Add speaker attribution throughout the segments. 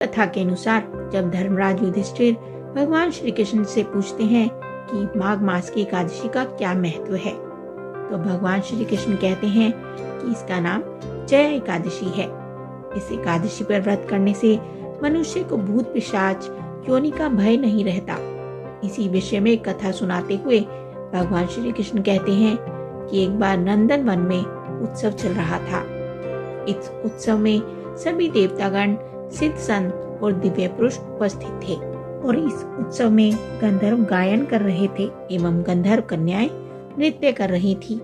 Speaker 1: कथा के अनुसार जब धर्मराज युधिष्ठिर भगवान श्री कृष्ण से पूछते हैं कि माघ मास की एकादशी का क्या महत्व है, तो भगवान श्री कृष्ण कहते हैं कि इसका नाम जय एकादशी है। इस एकादशी पर व्रत करने से मनुष्य को भूत पिशाच योनि का भय नहीं रहता। इसी विषय में कथा सुनाते हुए भगवान श्री कृष्ण कहते हैं कि एक बार नंदन वन में उत्सव चल रहा था। इस उत्सव में सभी देवतागण, सिद्ध संत और दिव्य पुरुष उपस्थित थे और इस उत्सव में गंधर्व गायन कर रहे थे एवं गंधर्व कन्याएं नृत्य कर रही थी।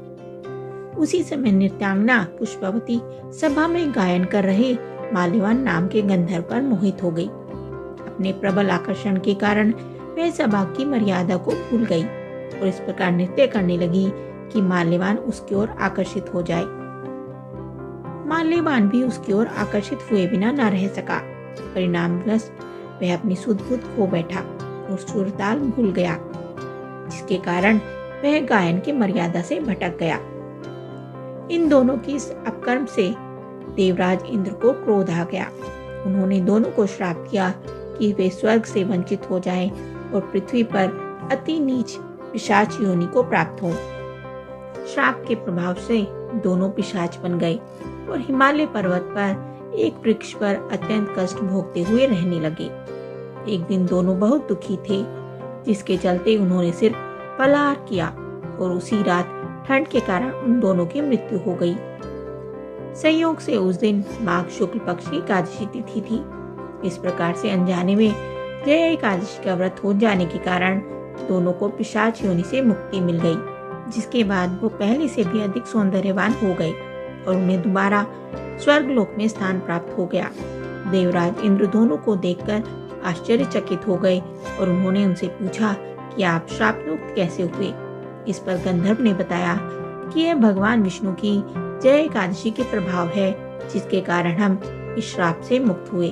Speaker 1: उसी समय नृत्यांगना पुष्पवती सभा में गायन कर रहे माल्यवान नाम के गंधर्व पर मोहित हो गई। अपने प्रबल आकर्षण के कारण वह सभा की मर्यादा को भूल गई और इस प्रकार नृत्य करने लगी कि माल्यवान उसकी ओर आकर्षित हो जाए। माल्यवान भी उसकी ओर आकर्षित हुए बिना न रह सका। परिणामवश वह अपनी सुध बुध खो बैठा और सुर ताल भूल गया, जिसके कारण वह गायन की मर्यादा से भटक गया। इन दोनों की इस अपकर्म से देवराज इंद्र को क्रोध आ गया। उन्होंने दोनों को श्राप दिया कि वे स्वर्ग से वंचित हो जाएं और पृथ्वी पर अति नीच पिशाच योनि को प्राप्त हो। श्राप के प्रभाव से दोनों पिशाच बन गए और हिमालय पर्वत पर एक वृक्ष पर अत्यंत कष्ट भोगते हुए रहने लगे। एक दिन दोनों बहुत दुखी थे, जिसके चलते उन्होंने सिर्फ फलाहार किया और उसी रात ठंड के कारण उन दोनों की मृत्यु हो गई। संयोग से उस दिन माघ शुक्ल पक्ष की एकादशी तिथि थी। इस प्रकार से अनजाने में जय एकादशी का व्रत हो जाने के कारण दोनों को पिशाच योनि से मुक्ति मिल गई, जिसके बाद वो पहले से भी अधिक सौंदर्यवान हो गए और उन्हें दोबारा स्वर्गलोक में स्थान प्राप्त हो गया। देवराज इंद्र दोनों को देखकर आश्चर्यचकित हो गए और उन्होंने उनसे पूछा कि आप श्राप मुक्त कैसे हुए। इस पर गंधर्व ने बताया कि यह भगवान विष्णु की जय एकादशी के प्रभाव है, जिसके कारण हम इस श्राप से मुक्त हुए।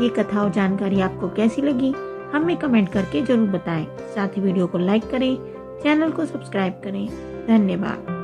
Speaker 1: ये कथा और जानकारी आपको कैसी लगी हमें कमेंट करके जरूर बताएं। साथ ही वीडियो को लाइक करें, चैनल को सब्सक्राइब करें। धन्यवाद।